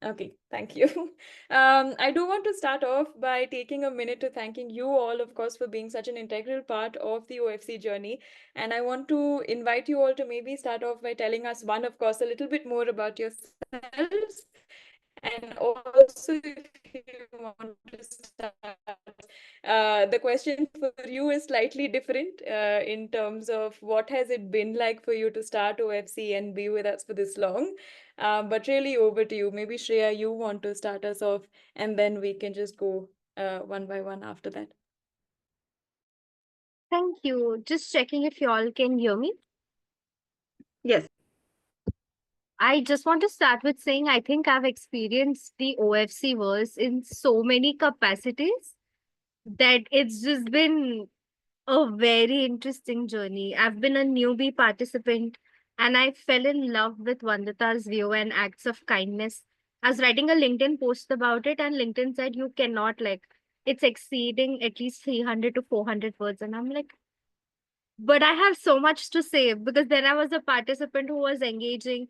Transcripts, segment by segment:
Okay, thank you. I do want to start off by taking a minute to thanking you all, of course, for being such an integral part of the OFC journey. And I want to invite you all to maybe start off by telling us, one, of course, a little bit more about yourselves. And also, if you want to start, the question for you is slightly different in terms of what has it been like for you to start OFC and be with us for this long. But really, over to you. Maybe Shreya, you want to start us off, and then we can just go one by one after that. Thank you. Just checking if you all can hear me. Yes. I just want to start with saying I think I've experienced the OFC verse in so many capacities that it's just been a very interesting journey. I've been a newbie participant and I fell in love with Vandita's view and acts of kindness. I was writing a LinkedIn post about it, and LinkedIn said you cannot, like, it's exceeding at least 300 to 400 words. And I'm like, but I have so much to say because then I was a participant who was engaging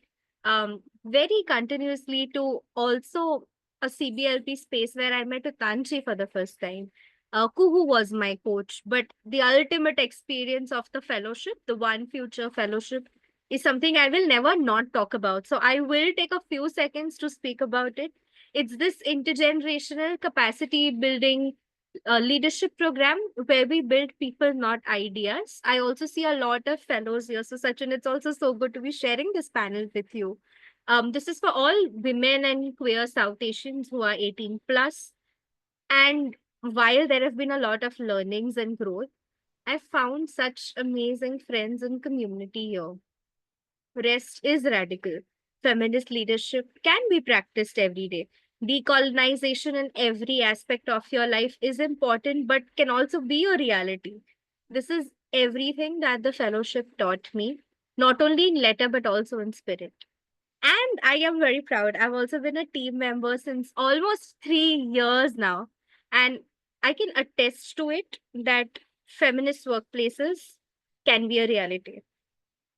very continuously to also a CBLP space where I met Uttanshi for the first time. Kuhu was my coach, but the ultimate experience of the fellowship, the One Future Fellowship, is something I will never not talk about. So I will take a few seconds to speak about it. It's this intergenerational capacity building leadership program where we build people, not ideas. I also see a lot of fellows here. So, Sachin, it's also so good to be sharing this panel with you. This is for all women and queer South Asians who are 18 plus. And while there have been a lot of learnings and growth, I found such amazing friends and community here. Rest is radical. Feminist leadership can be practiced every day. Decolonization in every aspect of your life is important, but can also be a reality. This is everything that the fellowship taught me, not only in letter, but also in spirit. And I am very proud. I've also been a team member since almost 3 years now. And I can attest to it that feminist workplaces can be a reality.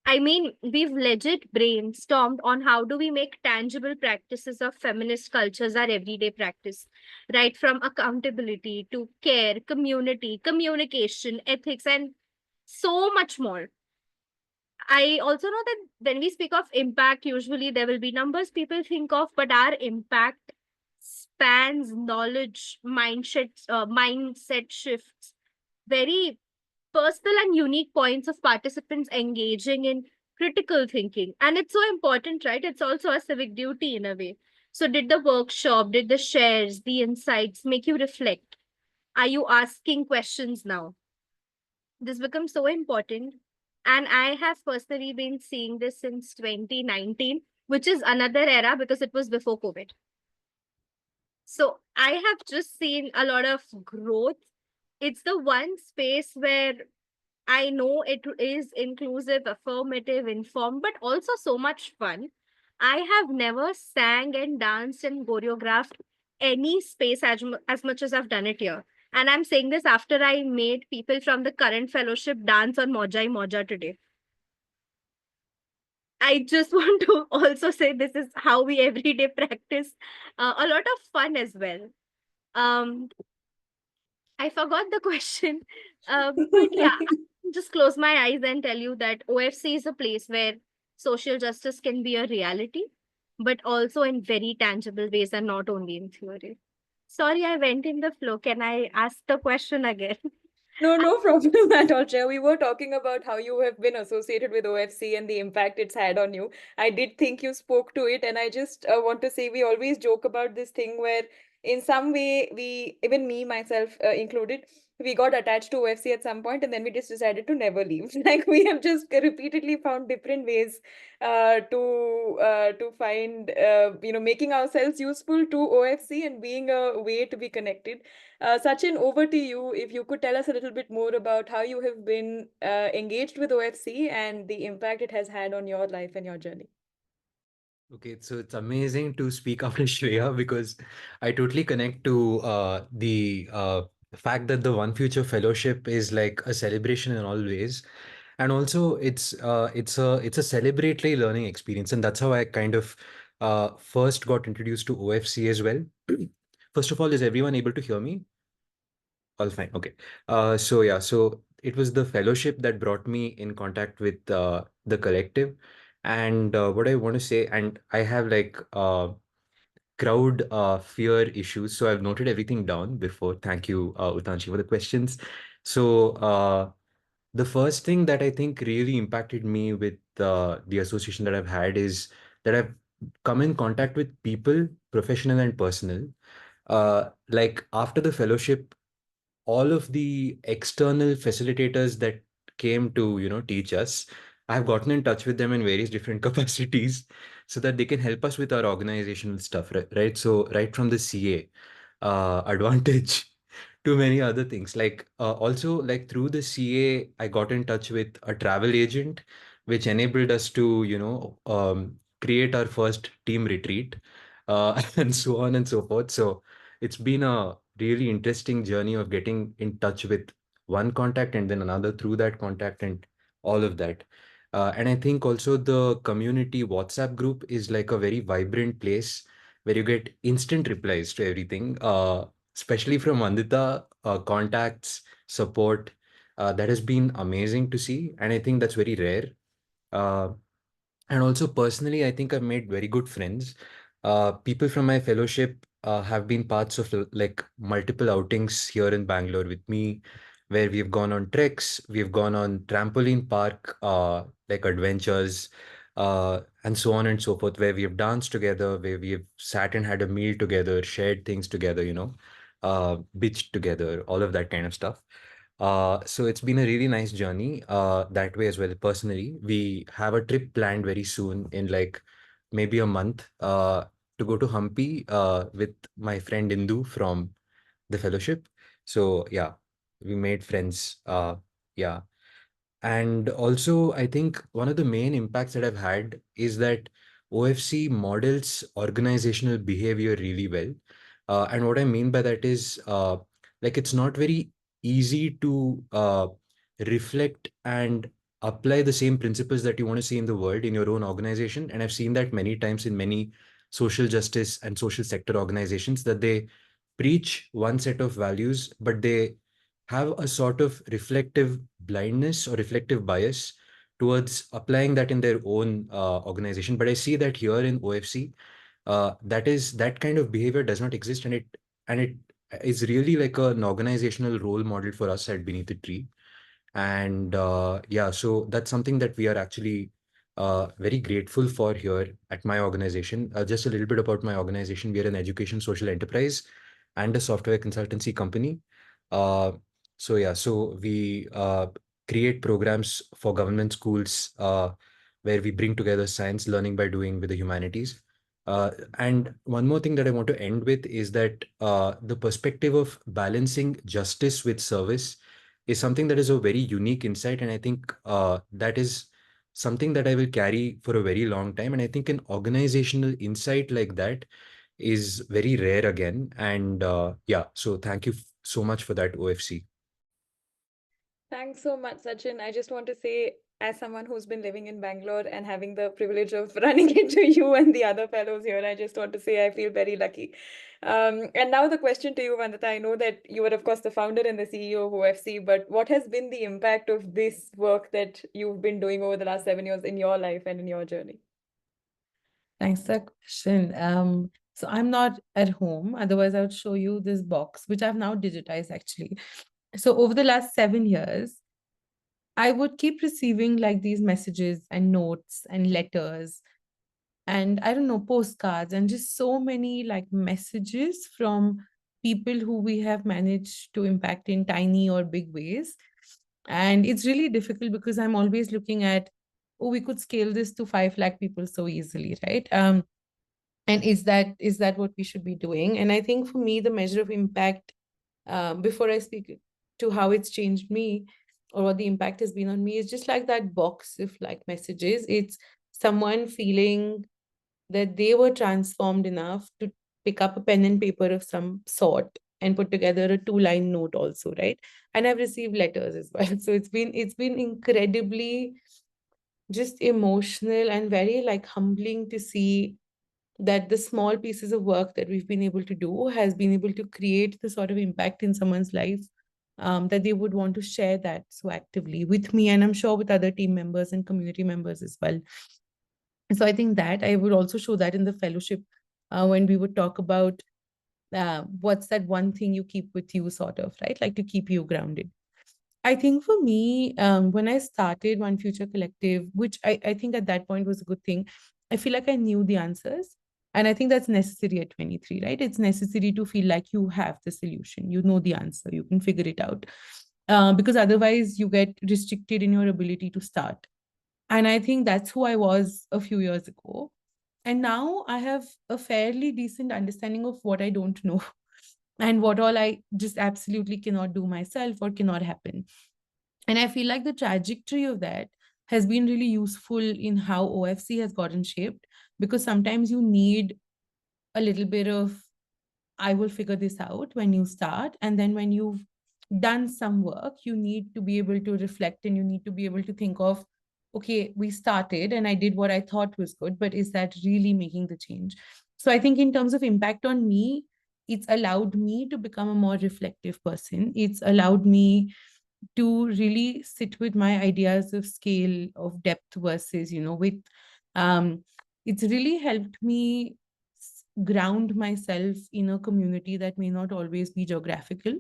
I mean, we've legit brainstormed on how do we make tangible practices of feminist cultures our everyday practice, right from accountability to care, community, communication, ethics, and so much more. I also know that when we speak of impact, usually there will be numbers people think of, but our impact spans knowledge, mindset shifts, very personal and unique points of participants engaging in critical thinking. And it's so important, right? It's also a civic duty in a way. So, did the workshop, did the shares, the insights make you reflect? Are you asking questions now? This becomes so important. And I have personally been seeing this since 2019, which is another era because it was before COVID. So, I have just seen a lot of growth. It's the one space where I know it is inclusive, affirmative, informed, but also so much fun. I have never sang and danced and choreographed any space as much as I've done it here. And I'm saying this after I made people from the current fellowship dance on Mojai Moja today. I just want to also say this is how we everyday practice a lot of fun as well. Um, I forgot the question. But yeah, just close my eyes and tell you that OFC is a place where social justice can be a reality, but also in very tangible ways and not only in theory. Sorry, I went in the flow. Can I ask the question again? No, no problem at all, Chair. We were talking about how you have been associated with OFC and the impact it's had on you. I did think you spoke to it, and I just want to say we always joke about this thing where, in some way, we, even me, myself included, we got attached to OFC at some point, and then we just decided to never leave. Like we have just repeatedly found different ways to find making ourselves useful to OFC and being a way to be connected. Sachin, over to you. If you could tell us a little bit more about how you have been engaged with OFC and the impact it has had on your life and your journey. Okay, so it's amazing to speak after Shreya because I totally connect to the fact that the One Future Fellowship is like a celebration in all ways, and also it's a celebratory learning experience, and that's how I kind of first got introduced to OFC as well. First of all, is everyone able to hear me? All fine. Okay. So yeah, so it was the fellowship that brought me in contact with the collective. And what I want to say, and I have like crowd fear issues. So I've noted everything down before. Thank you, Uttanshi, for the questions. So the first thing that I think really impacted me with the association that I've had is that I've come in contact with people, professional and personal. Like after the fellowship, all of the external facilitators that came to teach us, I've gotten in touch with them in various different capacities so that they can help us with our organizational stuff, right? So right from the CA advantage to many other things, like also like through the CA I got in touch with a travel agent which enabled us to create our first team retreat, and so on and so forth. So it's been a really interesting journey of getting in touch with one contact and then another through that contact and all of that. And I think also the community WhatsApp group is like a very vibrant place where you get instant replies to everything, especially from Vandita, contacts, support. That has been amazing to see. And I think that's very rare. Uh, and also personally, I think I've made very good friends. People from my fellowship have been parts of like multiple outings here in Bangalore with me, where we've gone on treks, we've gone on trampoline park, like adventures, and so on and so forth, where we have danced together, where we have sat and had a meal together, shared things together, bitched together, all of that kind of stuff. So it's been a really nice journey that way as well. Personally, we have a trip planned very soon in like maybe a month to go to Hampi with my friend Indu from the fellowship. So yeah, we made friends. Yeah. And also, I think one of the main impacts that I've had is that OFC models organizational behavior really well. And what I mean by that is, like, it's not very easy to reflect and apply the same principles that you want to see in the world in your own organization. And I've seen that many times in many social justice and social sector organizations that they preach one set of values, but they have a sort of reflective blindness or reflective bias towards applying that in their own organization. But I see that here in OFC, that kind of behavior does not exist, and it is really like an organizational role model for us at Beneath the Tree. And yeah, so that's something that we are actually very grateful for here at my organization. Just a little bit about my organization. We are an education social enterprise and a software consultancy company. Uh, so yeah, so we create programs for government schools where we bring together science learning by doing with the humanities. And one more thing that I want to end with is that the perspective of balancing justice with service is something that is a very unique insight. And I think that is something that I will carry for a very long time. And I think an organizational insight like that is very rare again. And yeah, so thank you so much for that, OFC. Thanks so much, Sachin. I just want to say, as someone who's been living in Bangalore and having the privilege of running into you and the other fellows here, I just want to say I feel very lucky. And now the question to you, Vandita. I know that you are, of course, the founder and the CEO of OFC, but what has been the impact of this work that you've been doing over the last 7 years in your life and in your journey? Thanks for that question. So I'm not at home, otherwise I would show you this box, which I've now digitized actually. So over the last 7 years, I would keep receiving like these messages and notes and letters and I don't know, postcards and just so many like messages from people who we have managed to impact in tiny or big ways. And it's really difficult because I'm always looking at, oh, we could scale this to 5 lakh people so easily, right? And is that what we should be doing? And I think for me, the measure of impact, before I speak to how it's changed me or what the impact has been on me, is just like that box of like messages. It's someone feeling that they were transformed enough to pick up a pen and paper of some sort and put together a 2 line note also, right? And I've received letters as well. So it's been incredibly just emotional and very like humbling to see that the small pieces of work that we've been able to do has been able to create the sort of impact in someone's life, that they would want to share that so actively with me, and I'm sure with other team members and community members as well. So I think that I would also show that in the fellowship, when we would talk about what's that one thing you keep with you, sort of, right? Like to keep you grounded. I think for me, when I started One Future Collective, which I think at that point was a good thing, I feel like I knew the answers. And I think that's necessary at 23, right? It's necessary to feel like you have the solution, you know the answer, you can figure it out. Because otherwise, you get restricted in your ability to start. And I think that's who I was a few years ago. And now I have a fairly decent understanding of what I don't know and what all I just absolutely cannot do myself or cannot happen. And I feel like the trajectory of that has been really useful in how OFC has gotten shaped, because sometimes you need a little bit of I will figure this out when you start. And then when you've done some work, you need to be able to reflect and you need to be able to think of, okay, we started and I did what I thought was good, but is that really making the change? So I think in terms of impact on me, it's allowed me to become a more reflective person. It's allowed me to really sit with my ideas of scale, of depth versus, with it's really helped me ground myself in a community that may not always be geographical,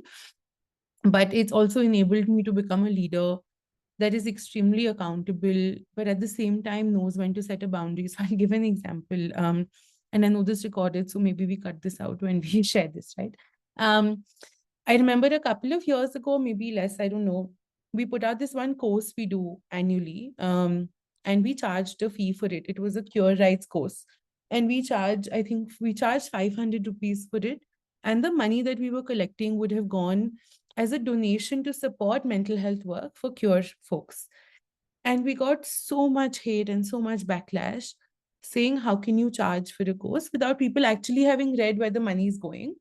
but it's also enabled me to become a leader that is extremely accountable, but at the same time knows when to set a boundary. So I'll give an example. And I know this recorded, so maybe we cut this out when we share this, right? Um, I remember a couple of years ago, maybe less, I don't know, we put out this one course we do annually, and we charged a fee for it. It was a cure rights course. And I think we charged 500 rupees for it. And the money that we were collecting would have gone as a donation to support mental health work for cure folks. And we got so much hate and so much backlash saying, how can you charge for a course without people actually having read where the money is going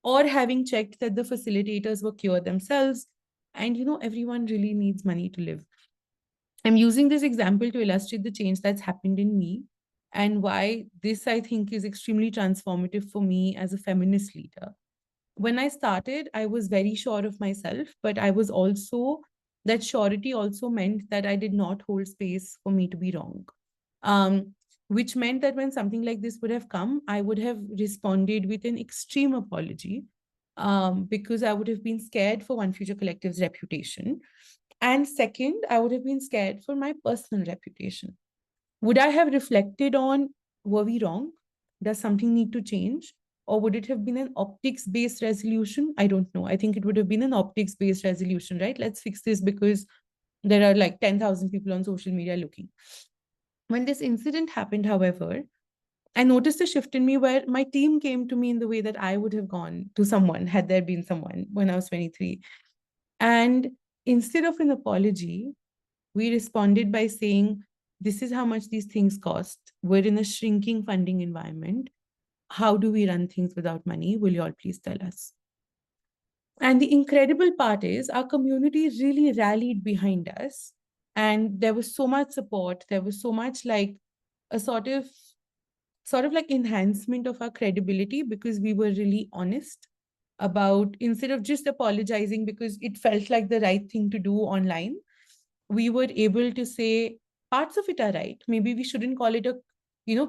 or having checked that the facilitators were cure themselves? And, everyone really needs money to live. I'm using this example to illustrate the change that's happened in me and why this, I think, is extremely transformative for me as a feminist leader. When I started, I was very sure of myself, but I was also, that surety also meant that I did not hold space for me to be wrong. Which meant that when something like this would have come, I would have responded with an extreme apology, because I would have been scared for One Future Collective's reputation. And second, I would have been scared for my personal reputation. Would I have reflected on, were we wrong? Does something need to change? Or would it have been an optics based resolution? I don't know. I think it would have been an optics based resolution, right? Let's fix this because there are like 10,000 people on social media looking. When this incident happened, however, I noticed a shift in me where my team came to me in the way that I would have gone to someone had there been someone when I was 23. And instead of an apology, we responded by saying, this is how much these things cost. We're in a shrinking funding environment. How do we run things without money? Will you all please tell us? And the incredible part is our community really rallied behind us. And there was so much support. There was so much like a sort of like enhancement of our credibility because we were really honest about, instead of just apologizing because it felt like the right thing to do online, we were able to say parts of it are right. Maybe we shouldn't call it a,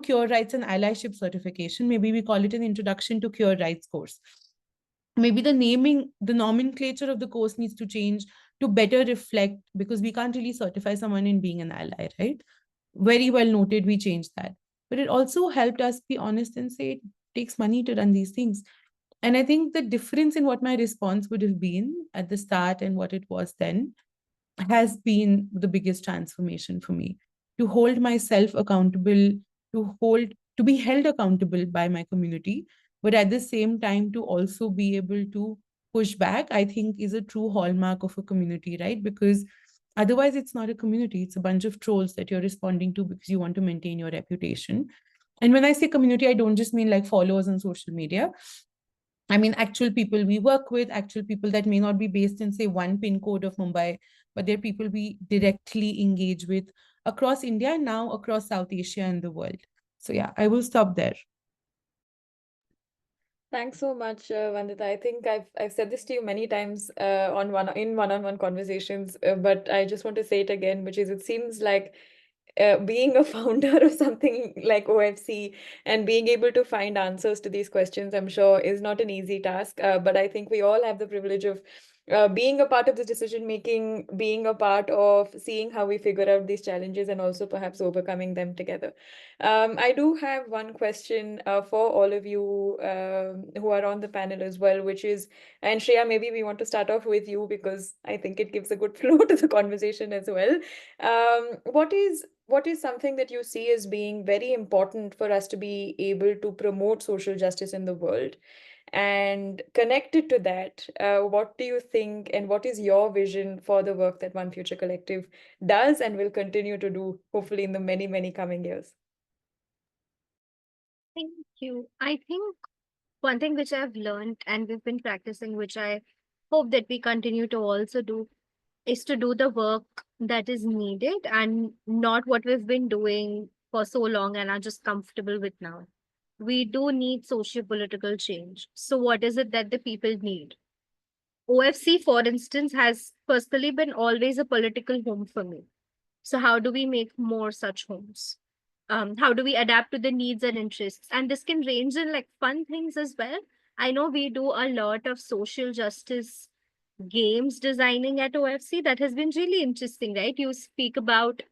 cure rights and allyship certification. Maybe we call it an introduction to cure rights course. Maybe the naming, the nomenclature of the course needs to change to better reflect, because we can't really certify someone in being an ally, right? Very well noted, we changed that. But it also helped us be honest and say it takes money to run these things. And I think the difference in what my response would have been at the start and what it was then has been the biggest transformation for me. To hold myself accountable, to be held accountable by my community, but at the same time to also be able to push back, I think is a true hallmark of a community, right? Because otherwise it's not a community, it's a bunch of trolls that you're responding to because you want to maintain your reputation. And when I say community, I don't just mean like followers on social media. I mean, actual people we work with, actual people that may not be based in, say, one pin code of Mumbai, but they're people we directly engage with across India and now across South Asia and the world. So yeah, I will stop there. Thanks so much, Vandita. I think I've said this to you many times on one-on-one conversations, but I just want to say it again, which is it seems like being a founder of something like OFC and being able to find answers to these questions, I'm sure, is not an easy task. But I think we all have the privilege of being a part of the decision making, being a part of seeing how we figure out these challenges and also perhaps overcoming them together. I do have one question for all of you who are on the panel as well, which is, and Shreya, maybe we want to start off with you because I think it gives a good flow to the conversation as well. What is something that you see as being very important for us to be able to promote social justice in the world? And connected to that, what do you think and what is your vision for the work that One Future Collective does and will continue to do, hopefully in the many, many coming years? Thank you. I think one thing which I've learned and we've been practicing, which I hope that we continue to also do, is to do the work that is needed and not what we've been doing for so long and are just comfortable with now. We do need socio-political change. So, what is it that the people need? OFC, for instance, has personally been always a political home for me. So, how do we make more such homes? How do we adapt to the needs and interests? And this can range in like fun things as well. I know we do a lot of social justice games designing at OFC that has been really interesting, right? You speak about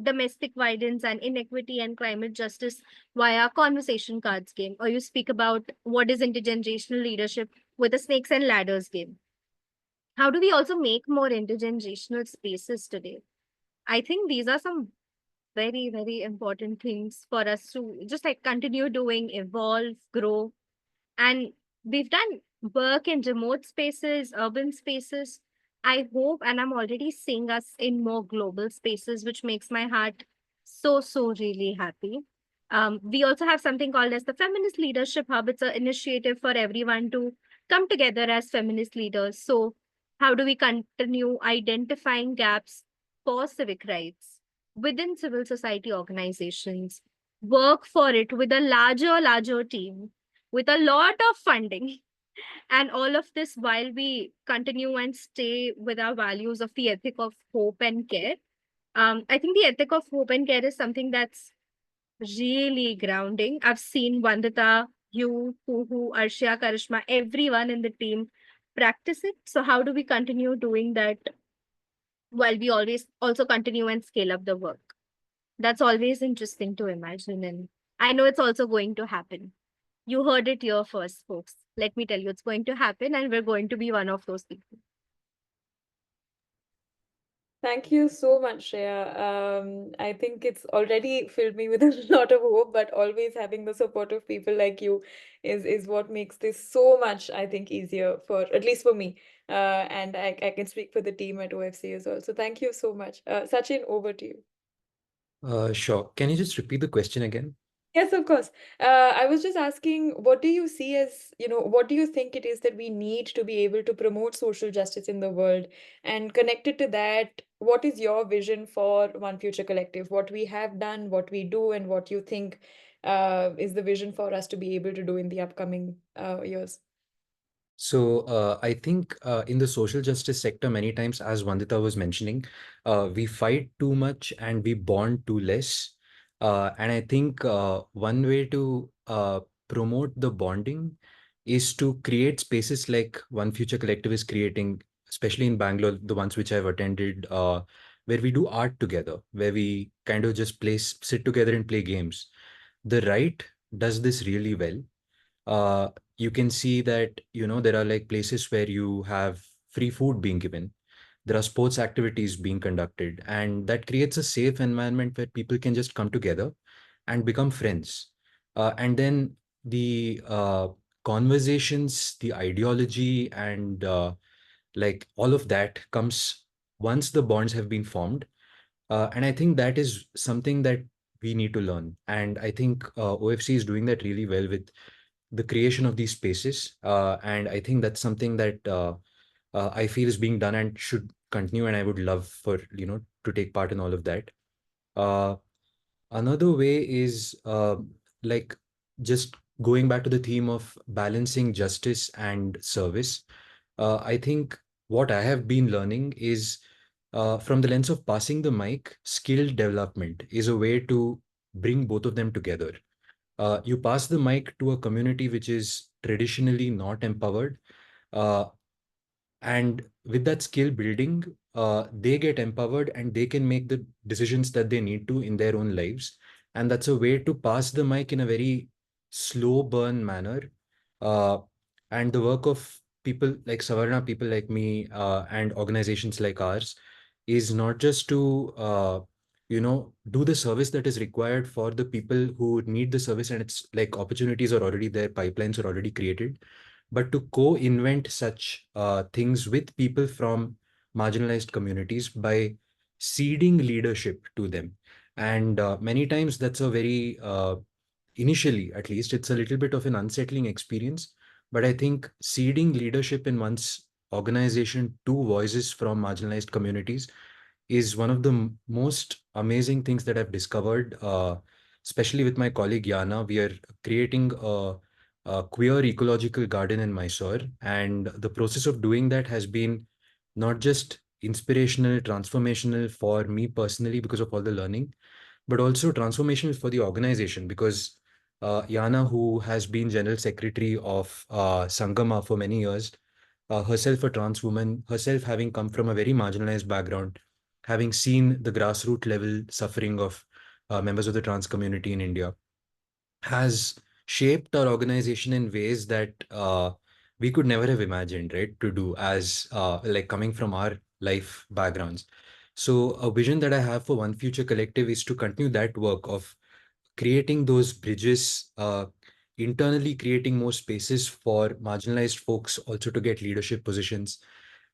domestic violence and inequity and climate justice via conversation cards game, or you speak about what is intergenerational leadership with a snakes and ladders game. How do we also make more intergenerational spaces today? I think these are some very, very important things for us to just like continue doing, evolve, grow. And we've done work in remote spaces, urban spaces. I hope, and I'm already seeing us in more global spaces, which makes my heart so, so really happy. We also have something called as the Feminist Leadership Hub. It's an initiative for everyone to come together as feminist leaders. So, how do we continue identifying gaps for civic rights within civil society organizations? Work for it with a larger team with a lot of funding. And all of this while we continue and stay with our values of the ethic of hope and care. I think the ethic of hope and care is something that's really grounding. I've seen Vandita, you, Puhu, Arshia, Karishma, everyone in the team practice it. So how do we continue doing that while we always also continue and scale up the work? That's always interesting to imagine. And I know it's also going to happen. You heard it here first, folks. Let me tell you, it's going to happen, and we're going to be one of those people. Thank you so much, Shreya. I think it's already filled me with a lot of hope, but always having the support of people like you is what makes this so much, I think, easier for at least for me. And I can speak for the team at OFC as well. So thank you so much. Sachin, over to you. Sure. Can you just repeat the question again? Yes, of course. I was just asking, what do you see as, what do you think it is that we need to be able to promote social justice in the world? And connected to that, what is your vision for One Future Collective? What we have done, what we do, and what you think is the vision for us to be able to do in the upcoming years? So I think in the social justice sector, many times, as Vandita was mentioning, we fight too much and we bond too less. And I think one way to promote the bonding is to create spaces like One Future Collective is creating, especially in Bangalore, the ones which I've attended, where we do art together, where we kind of just sit together and play games. The right does this really well. You can see that there are like places where you have free food being given, there are sports activities being conducted, and that creates a safe environment where people can just come together and become friends. And then the conversations, the ideology, and like all of that comes once the bonds have been formed. And I think that is something that we need to learn, and I think OFC is doing that really well with the creation of these spaces. And I think that's something that I feel is being done and should continue. And I would love for, to take part in all of that. Uh, Another way is like just going back to the theme of balancing justice and service. I think what I have been learning is from the lens of passing the mic, skill development is a way to bring both of them together. You pass the mic to a community which is traditionally not empowered. Uh, and with that skill building, they get empowered and they can make the decisions that they need to in their own lives. And that's a way to pass the mic in a very slow burn manner. uh, and the work of people like Savarna, people like me, and organizations like ours is not just to do the service that is required for the people who need the service, and it's like opportunities are already there, pipelines are already created, but to co-invent such things with people from marginalized communities by seeding leadership to them. And many times that's a very, initially at least, it's a little bit of an unsettling experience. But I think seeding leadership in one's organization to voices from marginalized communities is one of the most amazing things that I've discovered, especially with my colleague Yana. We are creating a queer ecological garden in Mysore. And the process of doing that has been not just inspirational, transformational for me personally because of all the learning, but also transformational for the organization because Yana, who has been general secretary of Sangama for many years, herself a trans woman, herself having come from a very marginalized background, having seen the grassroots level suffering of members of the trans community in India, has shaped our organization in ways that we could never have imagined, right, to do as like coming from our life backgrounds. So a vision that I have for One Future Collective is to continue that work of creating those bridges, internally creating more spaces for marginalized folks also to get leadership positions,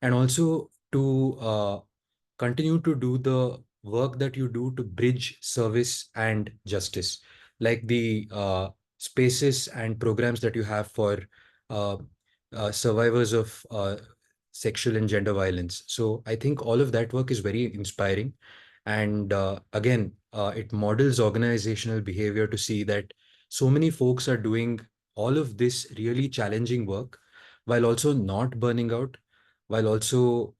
and also to continue to do the work that you do to bridge service and justice, like the spaces and programs that you have for uh, survivors of sexual and gender violence. So I think all of that work is very inspiring. And again, it models organizational behavior to see that so many folks are doing all of this really challenging work while also not burning out, while also,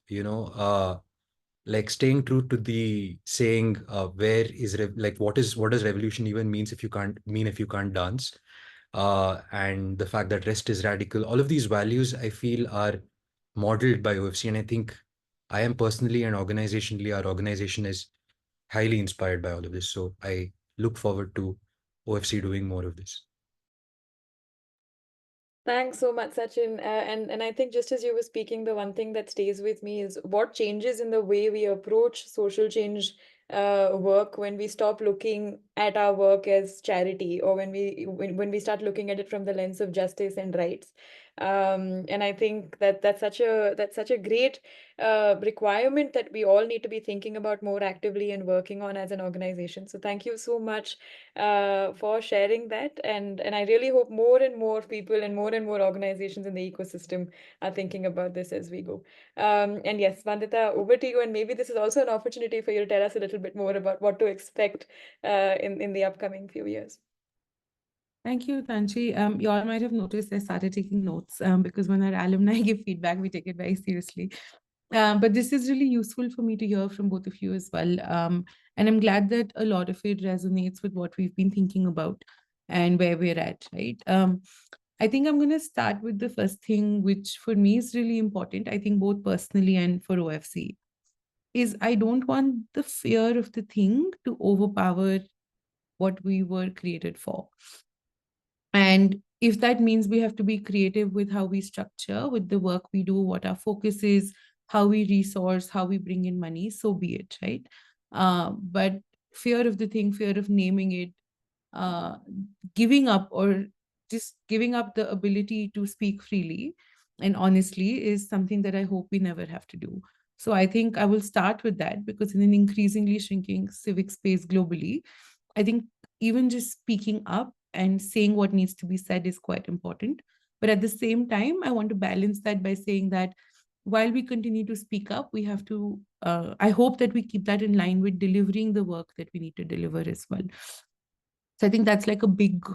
like staying true to the saying, where is like what does revolution even means if you can't mean if you can't dance, and the fact that rest is radical. All of these values I feel are modeled by OFC, and I think I am personally and organizationally, our organization is highly inspired by all of this. So I look forward to OFC doing more of this. Thanks so much, Sachin. And I think just as you were speaking, the one thing that stays with me is what changes in the way we approach social change work when we stop looking at our work as charity, or when we start looking at it from the lens of justice and rights. And I think that that's such a great requirement that we all need to be thinking about more actively and working on as an organization. So thank you so much for sharing that. And I really hope more and more people and more organizations in the ecosystem are thinking about this as we go. And yes, Vandita, over to you. And maybe this is also an opportunity for you to tell us a little bit more about what to expect in the upcoming few years. Thank you, Tanshi. You all might have noticed I started taking notes because when our alumni give feedback, we take it very seriously. But this is really useful for me to hear from both of you as well. And I'm glad that a lot of it resonates with what we've been thinking about and where we're at, right? I think I'm going to start with the first thing, which for me is really important, I think both personally and for OFC, is I don't want the fear of the thing to overpower what we were created for. And if that means we have to be creative with how we structure, with the work we do, what our focus is, how we resource, how we bring in money, so be it, right? But fear of the thing, fear of naming it, uh, giving up or just giving up the ability to speak freely and honestly is something that I hope we never have to do. So I think I will start with that because in an increasingly shrinking civic space globally, I think even just speaking up and saying what needs to be said is quite important. But at the same time, I want to balance that by saying that while we continue to speak up, we have to, I hope that we keep that in line with delivering the work that we need to deliver as well. So I think that's like a big,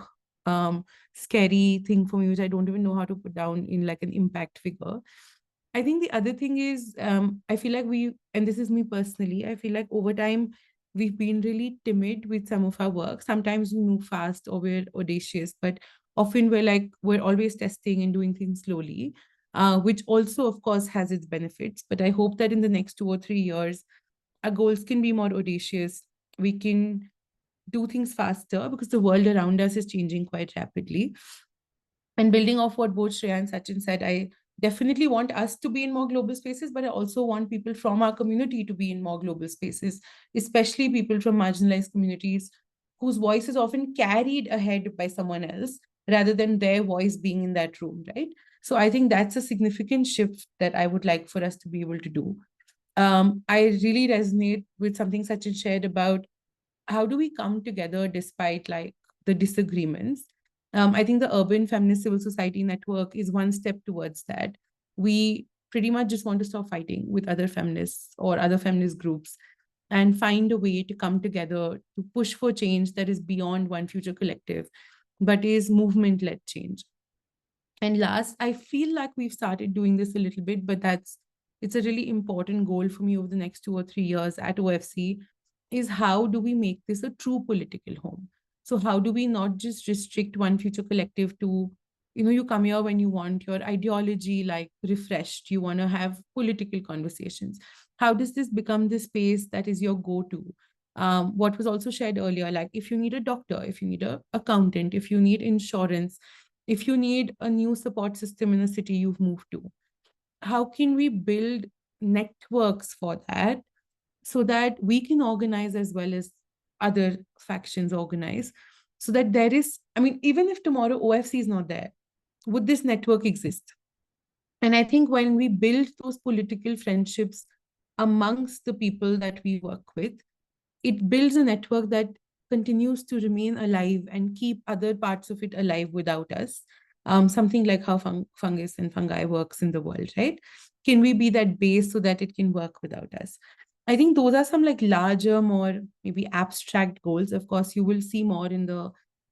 um, scary thing for me, which I don't even know how to put down in like an impact figure. I think the other thing is, I feel like and this is me personally, I feel like over time, we've been really timid with some of our work. Sometimes we move fast or we're audacious, but often we're always testing and doing things slowly, which also, of course, has its benefits. But I hope that in the next 2 or 3 years, our goals can be more audacious. We can do things faster because the world around us is changing quite rapidly. And building off what both Shreya and Sachin said, I definitely want us to be in more global spaces, but I also want people from our community to be in more global spaces, especially people from marginalized communities whose voice is often carried ahead by someone else rather than their voice being in that room, right? So I think that's a significant shift that I would like for us to be able to do. I really resonate with something Sachin shared about how do we come together despite like the disagreements. I think the Urban Feminist Civil Society Network is one step towards that. We pretty much just want to stop fighting with other feminists or other feminist groups and find a way to come together to push for change that is beyond One Future Collective, but is movement led change. And last, I feel like we've started doing this a little bit, but it's a really important goal for me over the next 2 or 3 years at OFC, is how do we make this a true political home? So how do we not just restrict One Future Collective to, you come here when you want your ideology like refreshed, you want to have political conversations. How does this become the space that is your go-to? What was also shared earlier, like if you need a doctor, if you need a accountant, if you need insurance, if you need a new support system in a city you've moved to, how can we build networks for that so that we can organize as well as other factions organize, so that there is, I mean, even if tomorrow OFC is not there, would this network exist? And I think when we build those political friendships amongst the people that we work with, it builds a network that continues to remain alive and keep other parts of it alive without us. Something like how fungus and fungi works in the world, right? Can we be that base so that it can work without us? I think those are some like larger, more maybe abstract goals. Of course, you will see more in the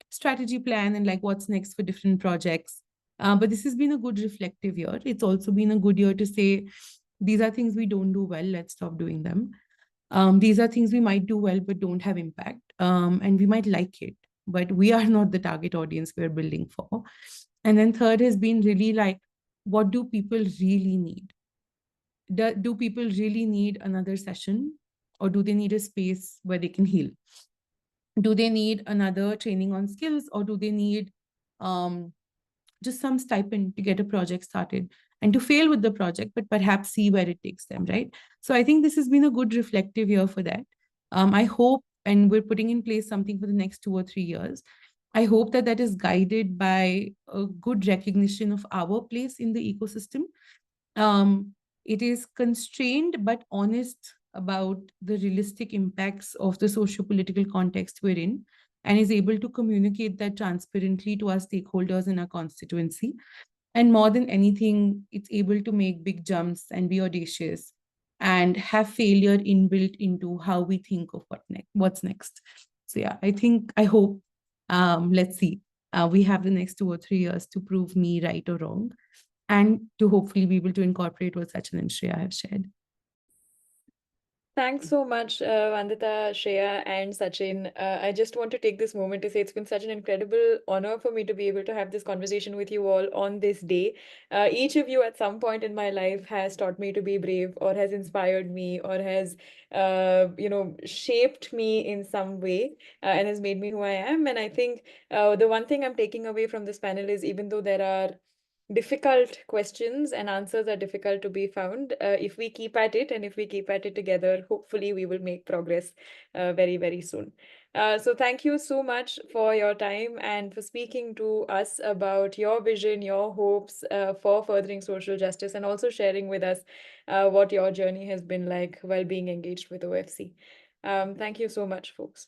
strategy plan and like what's next for different projects. But this has been a good reflective year. It's also been a good year to say these are things we don't do well. Let's stop doing them. These are things we might do well but don't have impact, and we might like it, but we are not the target audience we're building for. And then third has been really like, what do people really need? Do people really need another session, or do they need a space where they can heal? Do they need another training on skills, or do they need um, just some stipend to get a project started and to fail with the project, but perhaps see where it takes them, right? So I think this has been a good reflective year for that. I hope, and we're putting in place something for the next 2 or 3 years. I hope that that is guided by a good recognition of our place in the ecosystem. It is constrained but honest about the realistic impacts of the socio-political context we're in, and is able to communicate that transparently to our stakeholders in our constituency. And more than anything, it's able to make big jumps and be audacious and have failure inbuilt into how we think of what's next. So yeah, I hope, let's see, we have the next 2 or 3 years to prove me right or wrong, and to hopefully be able to incorporate what Sachin and Shreya have shared. Thanks so much, Vandita, Shreya, and Sachin. I just want to take this moment to say it's been such an incredible honor for me to be able to have this conversation with you all on this day. Each of you at some point in my life has taught me to be brave, or has inspired me, or has, shaped me in some way, and has made me who I am. And I think the one thing I'm taking away from this panel is, even though there are difficult questions and answers are difficult to be found, if we keep at it and if we keep at it together, hopefully we will make progress very, very soon. So thank you so much for your time and for speaking to us about your vision, your hopes for furthering social justice, and also sharing with us what your journey has been like while being engaged with OFC. Thank you so much, folks.